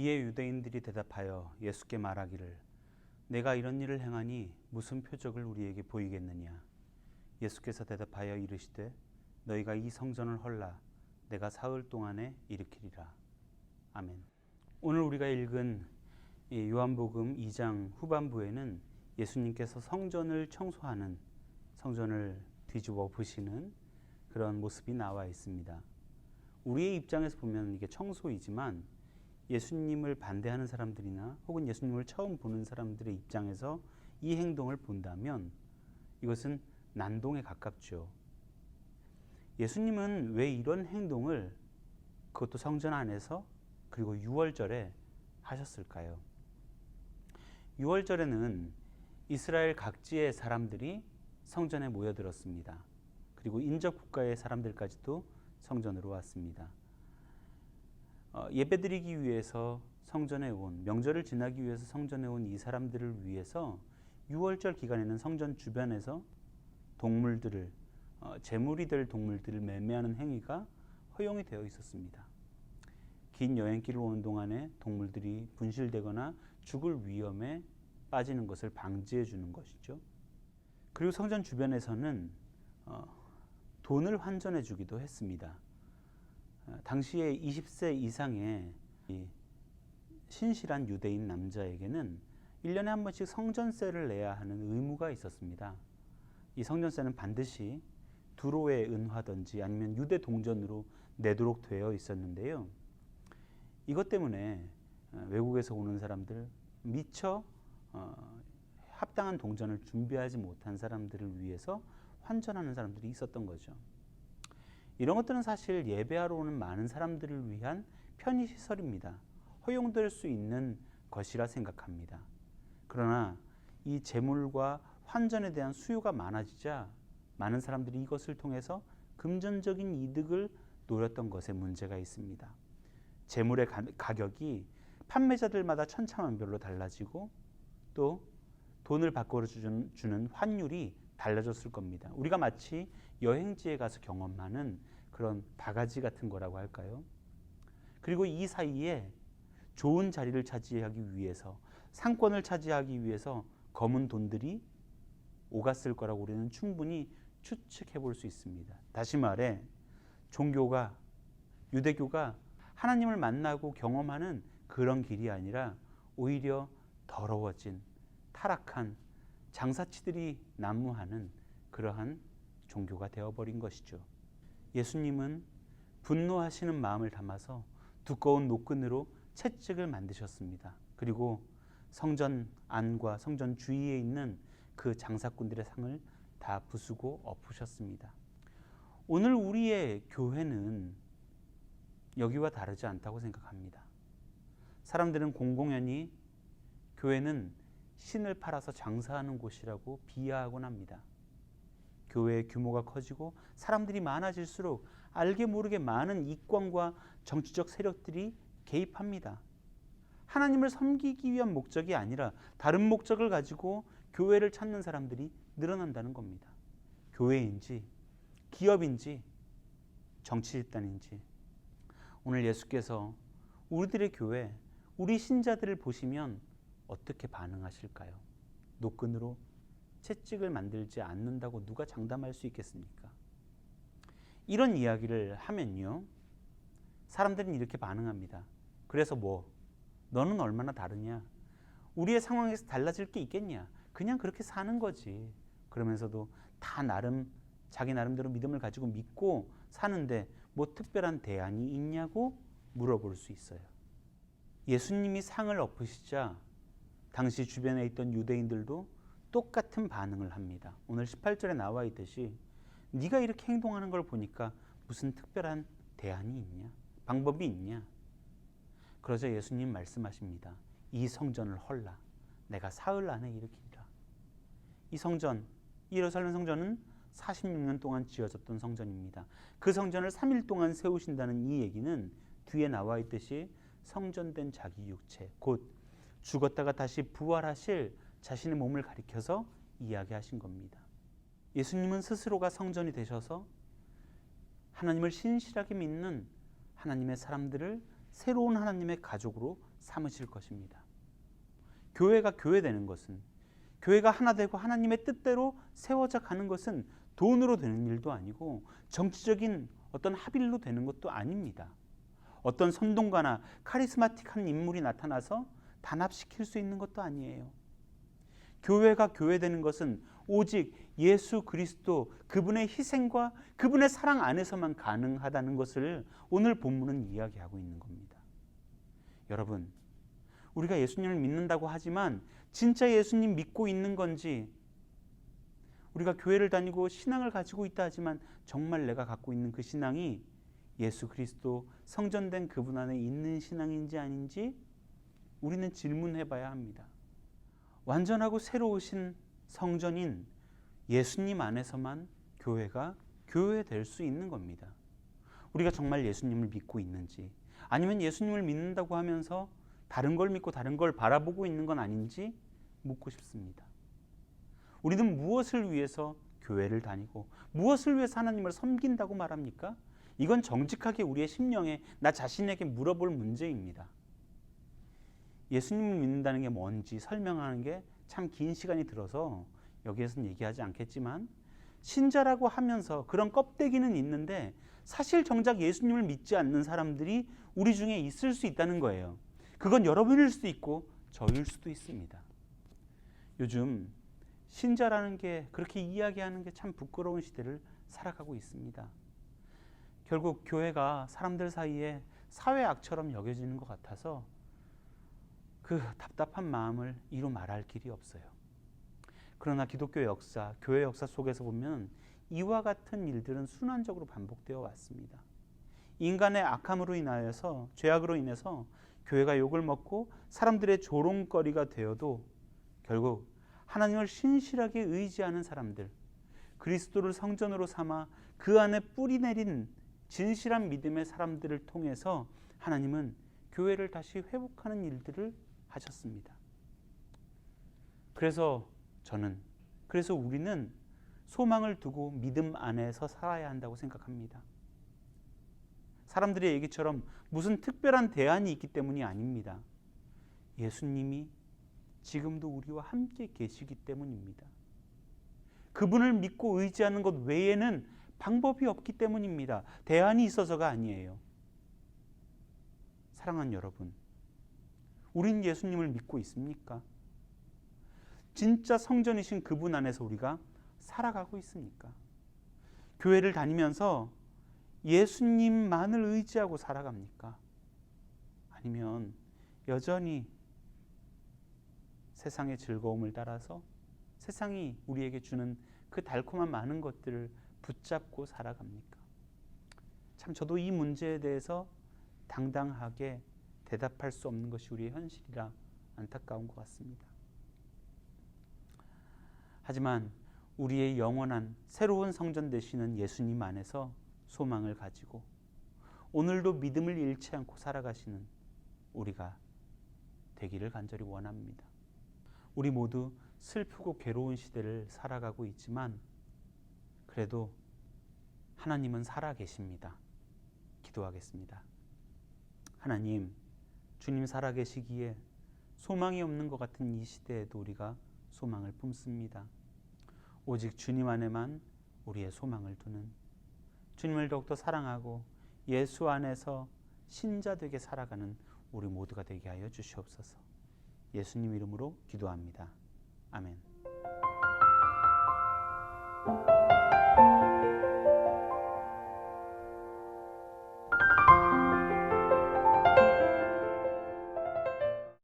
이에 유대인들이 대답하여 예수께 말하기를 내가 이런 일을 행하니 무슨 표적을 우리에게 보이겠느냐. 예수께서 대답하여 이르시되 너희가 이 성전을 헐라 내가 사흘 동안에 일으키리라. 아멘. 오늘 우리가 읽은 요한복음 2장 후반부에는 예수님께서 성전을 청소하는, 성전을 뒤집어 보시는 그런 모습이 나와 있습니다. 우리의 입장에서 보면 이게 청소이지만 예수님을 반대하는 사람들이나 혹은 예수님을 처음 보는 사람들의 입장에서 이 행동을 본다면 이것은 난동에 가깝죠. 예수님은 왜 이런 행동을, 그것도 성전 안에서 그리고 유월절에 하셨을까요? 유월절에는 이스라엘 각지의 사람들이 성전에 모여들었습니다. 그리고 인접 국가의 사람들까지도 성전으로 왔습니다. 예배드리기 위해서 성전에 온, 명절을 지나기 위해서 성전에 온 이 사람들을 위해서 유월절 기간에는 성전 주변에서 동물들을, 제물이 될 동물들을 매매하는 행위가 허용이 되어 있었습니다. 긴 여행길을 오는 동안에 동물들이 분실되거나 죽을 위험에 빠지는 것을 방지해 주는 것이죠. 그리고 성전 주변에서는 돈을 환전해 주기도 했습니다. 당시에 20세 이상의 신실한 유대인 남자에게는 1년에 한 번씩 성전세를 내야 하는 의무가 있었습니다. 이 성전세는 반드시 두로의 은화든지 아니면 유대 동전으로 내도록 되어 있었는데요. 이것 때문에 외국에서 오는 사람들, 미처 합당한 동전을 준비하지 못한 사람들을 위해서 환전하는 사람들이 있었던 거죠. 이런 것들은 사실 예배하러 오는 많은 사람들을 위한 편의시설입니다. 허용될 수 있는 것이라 생각합니다. 그러나 이 제물과 환전에 대한 수요가 많아지자 많은 사람들이 이것을 통해서 금전적인 이득을 노렸던 것에 문제가 있습니다. 제물의 가격이 판매자들마다 천차만별로 달라지고 또 돈을 바꿔 주는 환율이 달라졌을 겁니다. 우리가 마치 여행지에 가서 경험하는 그런 바가지 같은 거라고 할까요? 그리고 이 사이에 좋은 자리를 차지하기 위해서, 상권을 차지하기 위해서 검은 돈들이 오갔을 거라고 우리는 충분히 추측해 볼 수 있습니다. 다시 말해 종교가, 유대교가 하나님을 만나고 경험하는 그런 길이 아니라 오히려 더러워진, 타락한 장사치들이 난무하는 그러한 종교가 되어버린 것이죠. 예수님은 분노하시는 마음을 담아서 두꺼운 노끈으로 채찍을 만드셨습니다. 그리고 성전 안과 성전 주위에 있는 그 장사꾼들의 상을 다 부수고 엎으셨습니다. 오늘 우리의 교회는 여기와 다르지 않다고 생각합니다. 사람들은 공공연히 교회는 신을 팔아서 장사하는 곳이라고 비하하곤 합니다. 교회의 규모가 커지고 사람들이 많아질수록 알게 모르게 많은 이권과 정치적 세력들이 개입합니다. 하나님을 섬기기 위한 목적이 아니라 다른 목적을 가지고 교회를 찾는 사람들이 늘어난다는 겁니다. 교회인지 기업인지 정치 집단인지. 오늘 예수께서 우리들의 교회, 우리 신자들을 보시면 어떻게 반응하실까요? 노끈으로 채찍을 만들지 않는다고 누가 장담할 수 있겠습니까? 이런 이야기를 하면요, 사람들은 이렇게 반응합니다. 그래서 뭐, 너는 얼마나 다르냐? 우리의 상황에서 달라질 게 있겠냐? 그냥 그렇게 사는 거지. 그러면서도 다 자기 나름대로 믿음을 가지고 믿고 사는데 뭐 특별한 대안이 있냐고 물어볼 수 있어요. 예수님이 상을 엎으시자 당시 주변에 있던 유대인들도 똑같은 반응을 합니다. 오늘 18절에 나와 있듯이 네가 이렇게 행동하는 걸 보니까 무슨 특별한 대안이 있냐? 방법이 있냐? 그러자 예수님 말씀하십니다. 이 성전을 헐라. 내가 사흘 안에 일으키리라. 이 성전, 예루살렘 성전은 46년 동안 지어졌던 성전입니다. 그 성전을 3일 동안 세우신다는 이 얘기는 뒤에 나와 있듯이 성전된 자기 육체, 곧 죽었다가 다시 부활하실 자신의 몸을 가리켜서 이야기하신 겁니다. 예수님은 스스로가 성전이 되셔서 하나님을 신실하게 믿는 하나님의 사람들을 새로운 하나님의 가족으로 삼으실 것입니다. 교회가 교회되는 것은, 교회가 하나 되고 하나님의 뜻대로 세워져 가는 것은 돈으로 되는 일도 아니고 정치적인 어떤 합일로 되는 것도 아닙니다. 어떤 선동가나 카리스마틱한 인물이 나타나서 단합시킬 수 있는 것도 아니에요. 교회가 교회되는 것은 오직 예수 그리스도 그분의 희생과 그분의 사랑 안에서만 가능하다는 것을 오늘 본문은 이야기하고 있는 겁니다. 여러분, 우리가 예수님을 믿는다고 하지만 진짜 예수님 믿고 있는 건지, 우리가 교회를 다니고 신앙을 가지고 있다 하지만 정말 내가 갖고 있는 그 신앙이 예수 그리스도 성전된 그분 안에 있는 신앙인지 아닌지 우리는 질문해 봐야 합니다. 완전하고 새로우신 성전인 예수님 안에서만 교회가 교회될 수 있는 겁니다. 우리가 정말 예수님을 믿고 있는지, 아니면 예수님을 믿는다고 하면서 다른 걸 믿고 다른 걸 바라보고 있는 건 아닌지 묻고 싶습니다. 우리는 무엇을 위해서 교회를 다니고 무엇을 위해서 하나님을 섬긴다고 말합니까? 이건 정직하게 우리의 심령에, 나 자신에게 물어볼 문제입니다. 예수님을 믿는다는 게 뭔지 설명하는 게 참 긴 시간이 들어서 여기에서는 얘기하지 않겠지만, 신자라고 하면서 그런 껍데기는 있는데 사실 정작 예수님을 믿지 않는 사람들이 우리 중에 있을 수 있다는 거예요. 그건 여러분일 수도 있고 저일 수도 있습니다. 요즘 신자라는 게 그렇게 이야기하는 게 참 부끄러운 시대를 살아가고 있습니다. 결국 교회가 사람들 사이에 사회악처럼 여겨지는 것 같아서 그 답답한 마음을 이루 말할 길이 없어요. 그러나 기독교 역사, 교회 역사 속에서 보면 이와 같은 일들은 순환적으로 반복되어 왔습니다. 인간의 악함으로 인하여서, 죄악으로 인해서 교회가 욕을 먹고 사람들의 조롱거리가 되어도 결국 하나님을 신실하게 의지하는 사람들, 그리스도를 성전으로 삼아 그 안에 뿌리 내린 진실한 믿음의 사람들을 통해서 하나님은 교회를 다시 회복하는 일들을 하셨습니다. 그래서 우리는 소망을 두고 믿음 안에서 살아야 한다고 생각합니다. 사람들의 얘기처럼 무슨 특별한 대안이 있기 때문이 아닙니다. 예수님이 지금도 우리와 함께 계시기 때문입니다. 그분을 믿고 의지하는 것 외에는 방법이 없기 때문입니다. 대안이 있어서가 아니에요. 사랑하는 여러분, 우린 예수님을 믿고 있습니까? 진짜 성전이신 그분 안에서 우리가 살아가고 있습니까? 교회를 다니면서 예수님만을 의지하고 살아갑니까? 아니면 여전히 세상의 즐거움을 따라서 세상이 우리에게 주는 그 달콤한 많은 것들을 붙잡고 살아갑니까? 참 저도 이 문제에 대해서 당당하게 대답할 수 없는 것이 우리의 현실이라 안타까운 것 같습니다. 하지만 우리의 영원한 새로운 성전 되시는 예수님 안에서 소망을 가지고 오늘도 믿음을 잃지 않고 살아가시는 우리가 되기를 간절히 원합니다. 우리 모두 슬프고 괴로운 시대를 살아가고 있지만 그래도 하나님은 살아계십니다. 기도하겠습니다. 하나님, 주님 살아계시기에 소망이 없는 것 같은 이 시대에도 우리가 소망을 품습니다. 오직 주님 안에만 우리의 소망을 두는, 주님을 더욱더 사랑하고 예수 안에서 신자 되게 살아가는 우리 모두가 되게 하여 주시옵소서. 예수님 이름으로 기도합니다. 아멘.